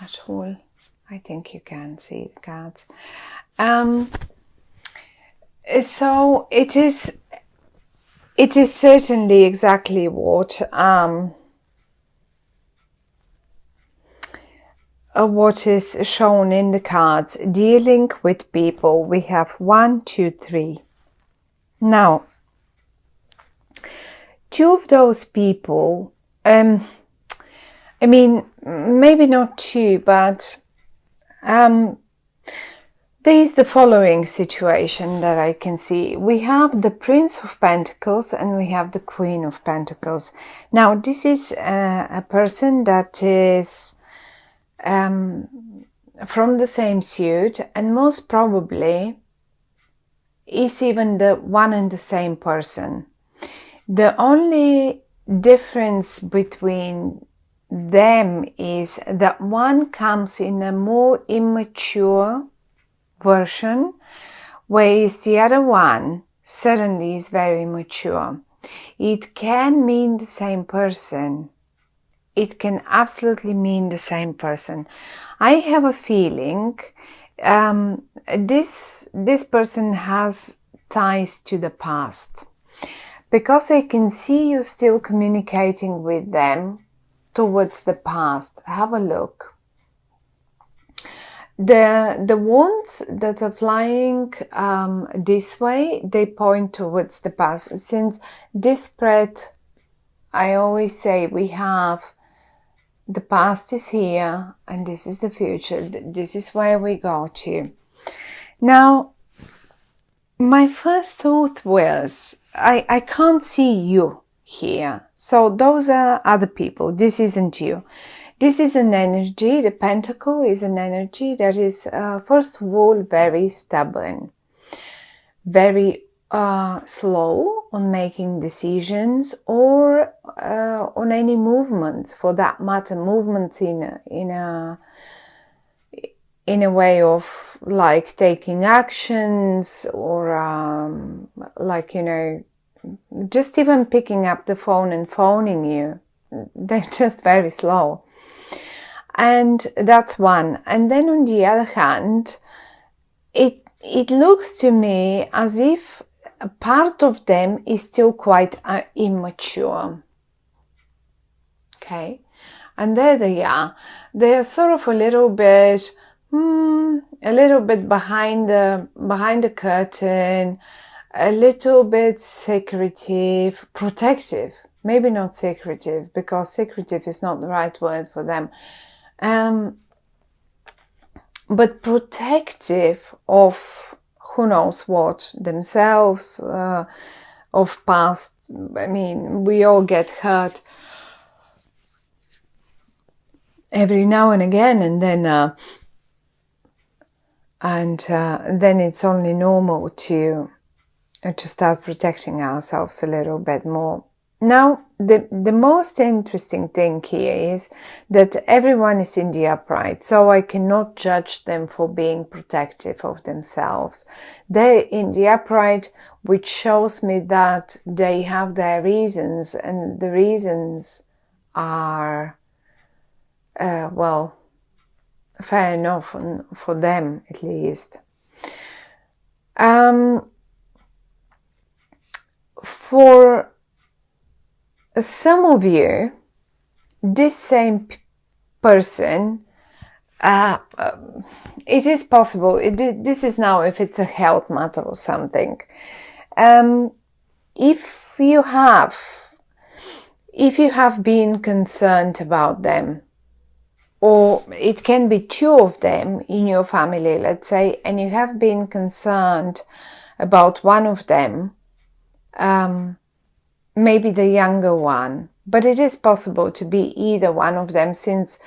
at all. I think you can see the cards. So it is certainly exactly what is shown in the cards. Dealing with people. We have 1, 2, 3. Now, 2 of those people, I mean, maybe not 2, but there is the following situation that I can see. We have the Prince of Pentacles and we have the Queen of Pentacles. Now, this is a person that is from the same suit, and most probably is even the one and the same person. The only difference between them is that one comes in a more immature version, whereas the other one suddenly is very mature. It can mean the same person. It can absolutely mean the same person. I have a feeling this person has ties to the past, because I can see you still communicating with them towards the past. Have a look. The wands that are flying this way, they point towards the past. Since this spread, I always say we have the past is here and this is the future. This is where we go to. Now, my first thought was, I can't see you here. So those are other people. This isn't you. This is an energy. The pentacle is an energy that is, first of all, very stubborn, very slow on making decisions, or on any movements, for that matter, movements in a way of like taking actions, or like, you know, just even picking up the phone and phoning you. They're just very slow. And that's one. And then on the other hand, it looks to me as if a part of them is still quite immature. Okay, and there they are. They are sort of a little bit behind the curtain, a little bit secretive, protective. Maybe not secretive, because secretive is not the right word for them. But protective of who knows what, themselves, of past. I mean, we all get hurt every now and again, and then it's only normal to start protecting ourselves a little bit more. Now, the most interesting thing here is that everyone is in the upright, so I cannot judge them for being protective of themselves. They're in the upright, which shows me that they have their reasons, and the reasons are, well, fair enough for them, at least. For some of you, this same person, it is possible, this is now if it's a health matter or something. If you have been concerned about them, or it can be 2 of them in your family, let's say, and you have been concerned about one of them, maybe the younger one, but it is possible to be either one of them, since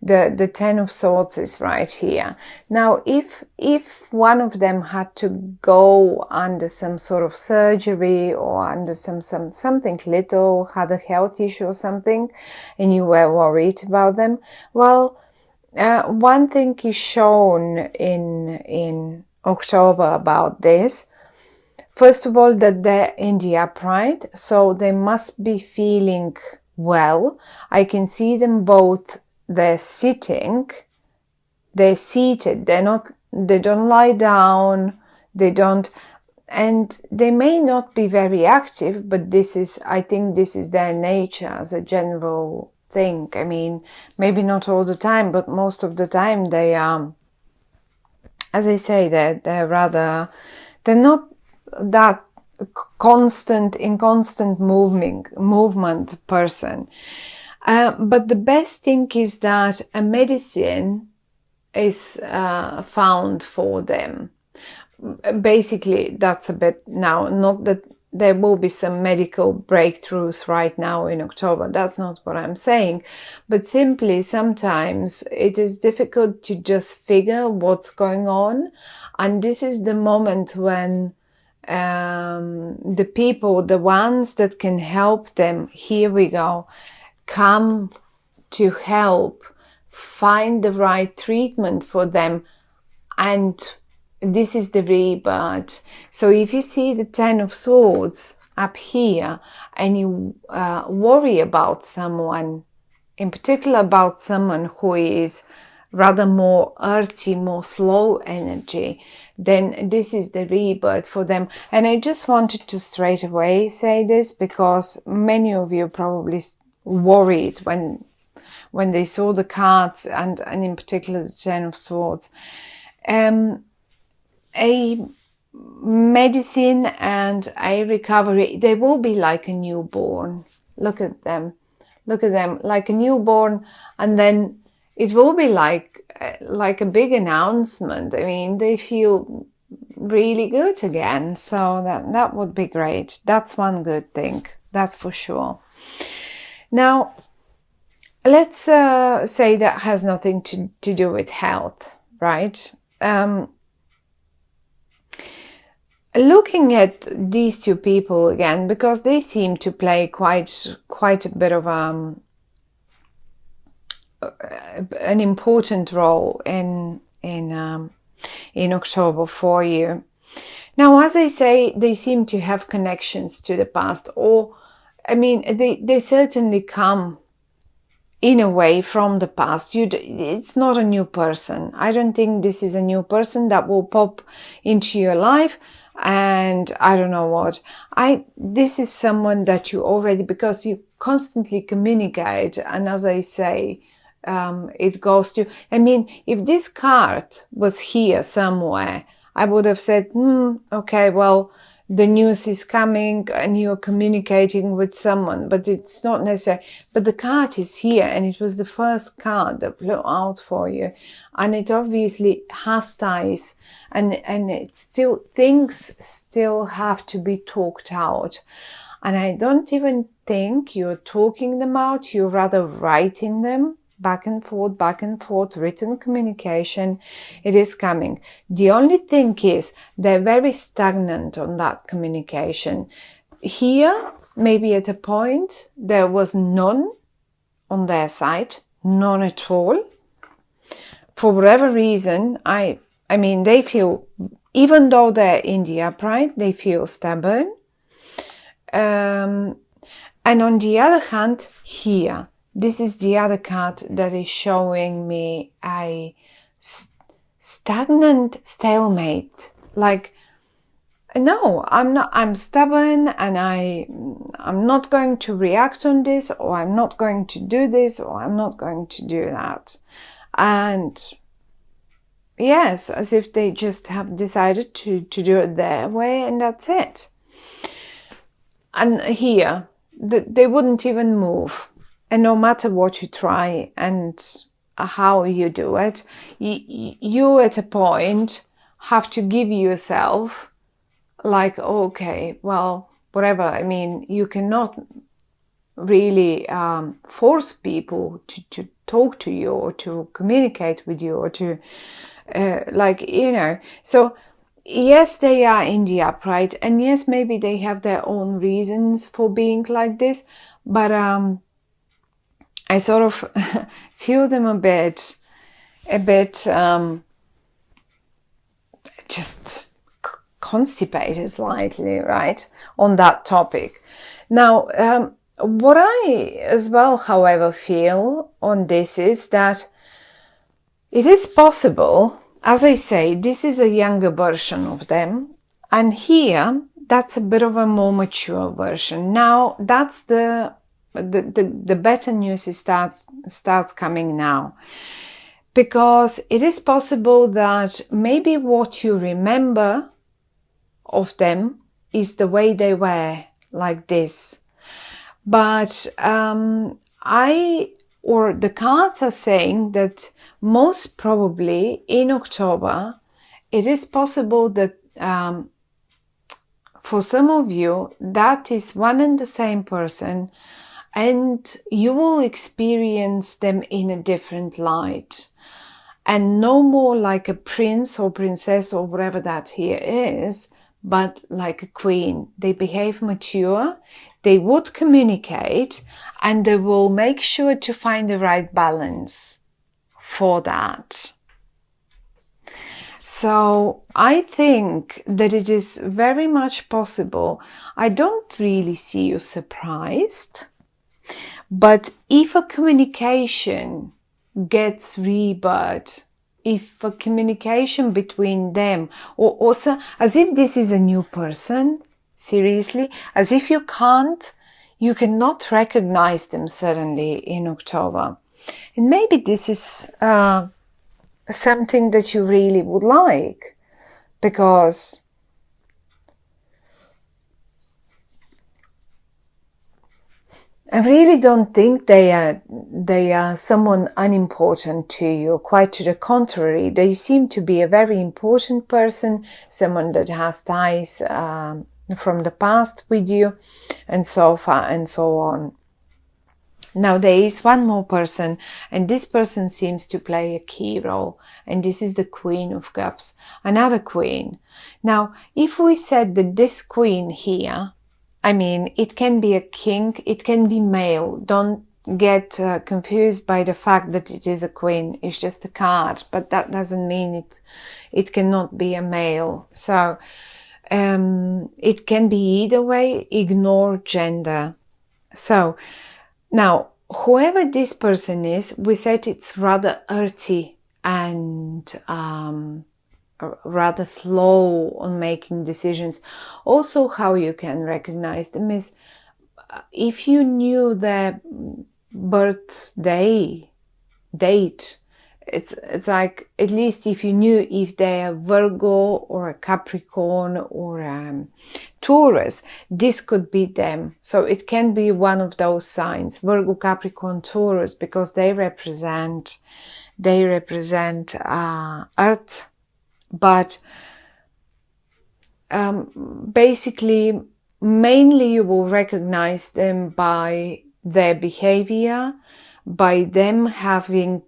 the 10 of Swords is right here. Now, if one of them had to go under some sort of surgery, or under something little, had a health issue or something, and you were worried about them, well, one thing is shown in October about this. First of all, that they're in the upright, so they must be feeling well. I can see them both, they're sitting, they're seated, they don't lie down, they don't, and they may not be very active, but I think this is their nature as a general thing. I mean, maybe not all the time, but most of the time they are, as I say, they're not that in constant movement person. But the best thing is that a medicine is found for them. Basically, that's a bit now, not that there will be some medical breakthroughs right now in October. That's not what I'm saying. But simply, sometimes it is difficult to just figure what's going on. And this is the moment when the people, the ones that can help them, here we go, come to help find the right treatment for them. And this is the rebirth. So if you see the 10 of Swords up here and you worry about someone, in particular about someone who is rather more earthy, more slow energy, then this is the rebirth for them. And I just wanted to straight away say this because many of you probably worried when they saw the cards and in particular the 10 of Swords. A medicine and a recovery, they will be like a newborn. Look at them like a newborn, and then it will be like a big announcement. I mean, they feel really good again, so that would be great. That's one good thing, that's for sure. Now, let's say that has nothing to do with health, right? Looking at these two people again, because they seem to play quite a bit of an important role in October for you. Now, as I say, they seem to have connections to the past, or I mean, they certainly come in a way from the past. It's not a new person. I don't think this is a new person that will pop into your life. And I don't know what. This is someone that you already, because you constantly communicate, and as I say, it goes to, I mean, if this card was here somewhere, I would have said, okay, well, the news is coming and you're communicating with someone, but it's not necessary. But the card is here, and it was the first card that blew out for you, and it obviously has ties, and it still, things still have to be talked out. And I don't even think you're talking them out, you're rather writing them back and forth, written communication. It is coming. The only thing is they're very stagnant on that communication. Here, maybe at a point, there was none on their side, none at all. For whatever reason, I mean, they feel, even though they're in the upright, they feel stubborn. And on the other hand, here, this is the other card that is showing me a stagnant stalemate. Like, no, I'm stubborn, and I'm not going to react on this, or I'm not going to do this, or I'm not going to do that. And yes, as if they just have decided to do it their way, and that's it. And here, they wouldn't even move. And no matter what you try and how you do it, you at a point have to give yourself like, okay, well, whatever. I mean, you cannot really force people to talk to you or to communicate with you or to, So, yes, they are in the upright, and yes, maybe they have their own reasons for being like this, but I sort of feel them a bit just constipated slightly, right, on that topic. Now, what I as well, however, feel on this is that It is possible, as I say, this is a younger version of them, and here that's a bit of a more mature version. Now that's the better news starts coming now, because it is possible that maybe what you remember of them is the way they were, like this, but the cards are saying that most probably in October, it is possible that for some of you, that is one and the same person, and you will experience them in a different light. And no more like a prince or princess or whatever that here is, but like a queen. They behave mature, they would communicate, and they will make sure to find the right balance for that. So I think that it is very much possible. I don't really see you surprised, but if a communication gets rebirth, if a communication between them, or also as if this is a new person, seriously, as if you cannot recognize them suddenly in October. And maybe this is something that you really would like, because I really don't think they are someone unimportant to you. Quite to the contrary, they seem to be a very important person, someone that has ties from the past with you, and so far and so on. Now there is one more person, and this person seems to play a key role, and this is the Queen of Cups, another queen. Now, if we said that this queen here, I mean, it can be a king, it can be male. Don't get confused by the fact that it is a queen. It's just a card, but that doesn't mean it cannot be a male. So it can be either way. Ignore gender. So now, whoever this person is, we said it's rather earthy and rather slow on making decisions. Also, how you can recognize them is if you knew their birthday date. It's like, at least if you knew if they're a Virgo or a Capricorn or a Taurus, this could be them. So it can be one of those signs, Virgo, Capricorn, Taurus, because they represent Earth. But basically, mainly you will recognize them by their behavior, by them having,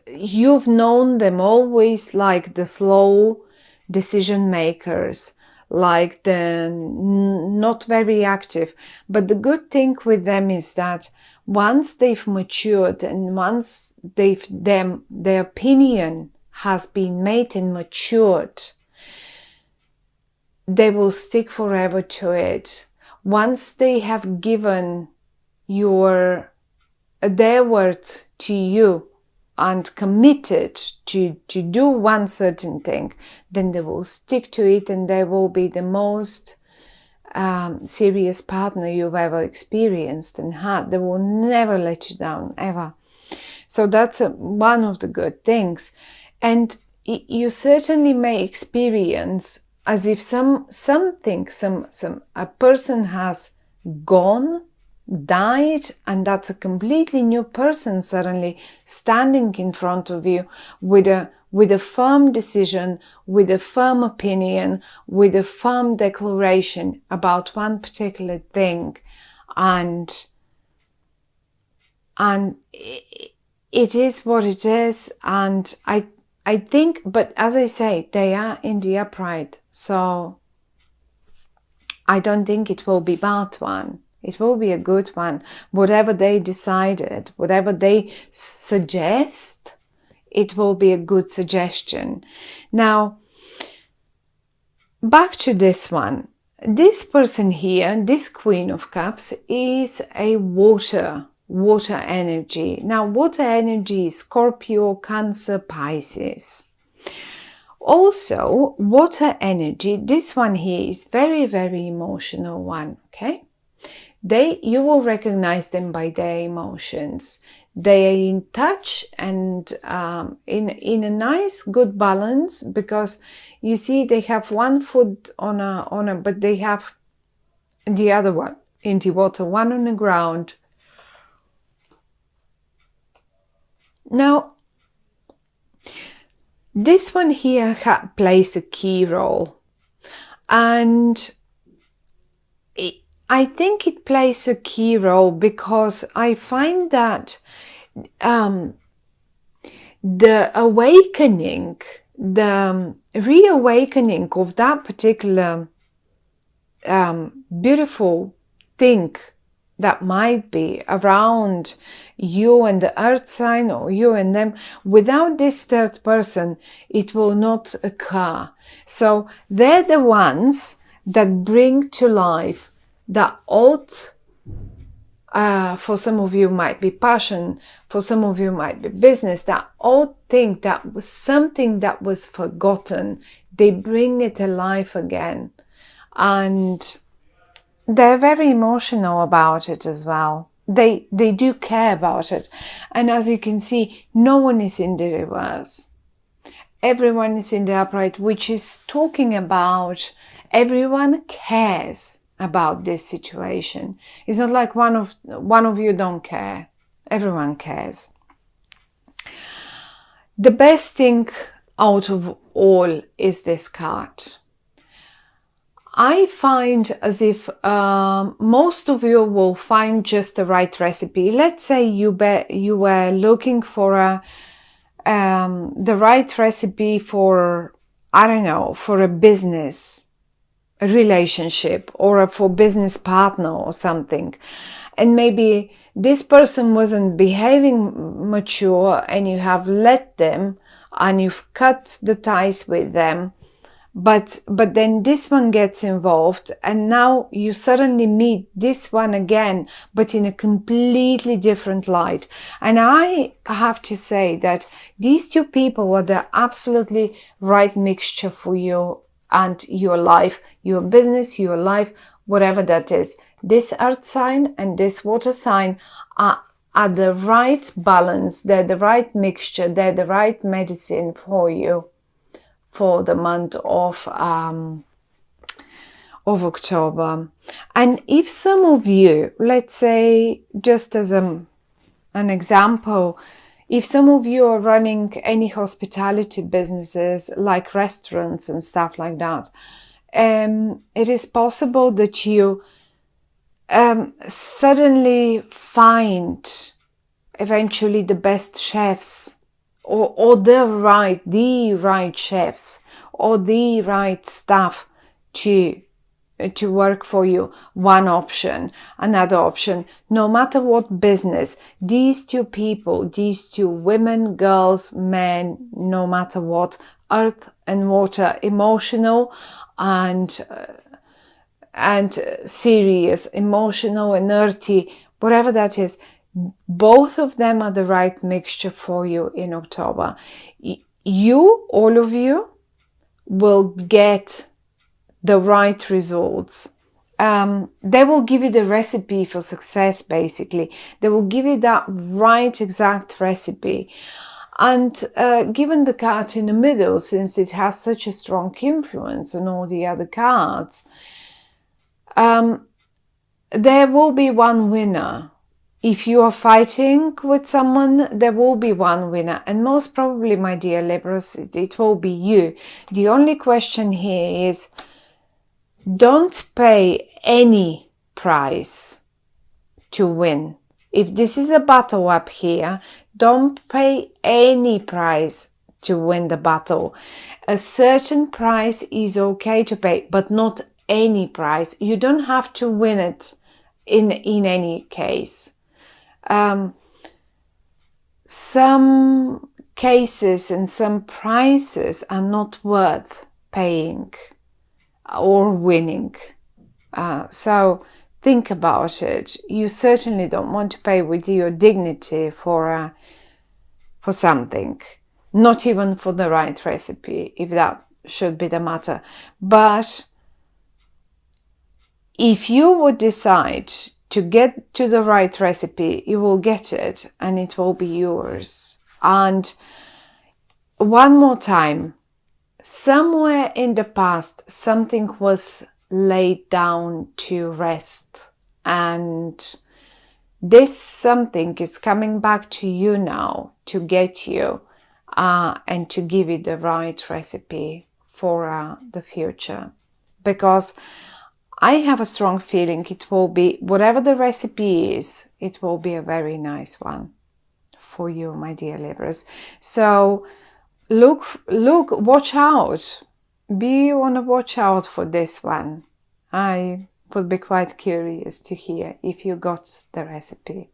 you've known them always like the slow decision makers, like the not very active. But the good thing with them is that once they've matured and once their opinion has been made and matured, they will stick forever to it. Once they have given their word to you and committed to do one certain thing, then they will stick to it, and they will be the most serious partner you've ever experienced and had. They will never let you down, ever. So that's one of the good things. And you certainly may experience as if a person has gone, died, and that's a completely new person suddenly standing in front of you with a firm decision, with a firm opinion, with a firm declaration about one particular thing, and it is what it is. And I think, but as I say, they are in the upright, so I don't think it will be a bad one. It will be a good one. Whatever they decided, whatever they suggest, it will be a good suggestion. Now, back to this one. This person here, this Queen of Cups, is a water water energy. Now, water energy is Scorpio, Cancer, Pisces. Also, water energy, this one here is very, very emotional one, okay? You will recognize them by their emotions. They are in touch and in a nice, good balance, because you see they have one foot but they have the other one in the water, one on the ground. Now, this one here plays a key role, and I think it plays a key role because I find that the awakening, the reawakening of that particular beautiful thing that might be around you and the earth sign, or you and them, without this third person, it will not occur. So they're the ones that bring to life that old, for some of you might be passion, for some of you might be business, that old thing that was something that was forgotten. They bring it alive again. And they're very emotional about it as well. They do care about it. And as you can see, no one is in the reverse. Everyone is in the upright, which is talking about everyone cares about this situation. It's not like one of you don't care. Everyone cares. The best thing out of all is this card. I find as if most of you will find just the right recipe. Let's say you were looking for the right recipe for, I don't know, for a business, a relationship, or for business partner or something. And maybe this person wasn't behaving mature and you have let them and you've cut the ties with them. But then this one gets involved and now you suddenly meet this one again, but in a completely different light. And I have to say that these two people are the absolutely right mixture for you and your life, your business, your life, whatever that is. This earth sign and this water sign are the right balance. They're the right mixture. They're the right medicine for you for the month of October. And if some of you, let's say, just as an example, if some of you are running any hospitality businesses like restaurants and stuff like that, it is possible that you suddenly find eventually the best chefs, or the right chefs, or the right staff to work for you. One option. Another option, no matter what business, these two people, these two women, girls, men, no matter what, earth and water, emotional and serious, emotional and earthy, whatever that is, both of them are the right mixture for you in October. You, all of you, will get the right results. They will give you the recipe for success, basically. They will give you that right exact recipe. And given the card in the middle, since it has such a strong influence on all the other cards, there will be one winner. If you are fighting with someone, there will be one winner. And most probably, my dear Libras, it will be you. The only question here is, don't pay any price to win. If this is a battle up here, don't pay any price to win the battle. A certain price is okay to pay, but not any price. You don't have to win it in any case. Some cases and some prices are not worth paying or winning. So think about it. You certainly don't want to pay with your dignity for something, not even for the right recipe, if that should be the matter. But if you would decide to get to the right recipe, you will get it and it will be yours. And one more time, somewhere in the past, something was laid down to rest, and this something is coming back to you now to get you and to give you the right recipe for the future. Because I have a strong feeling it will be, whatever the recipe is, it will be a very nice one for you, my dear Libras. So look, watch out. Be on a watch out for this one. I would be quite curious to hear if you got the recipe.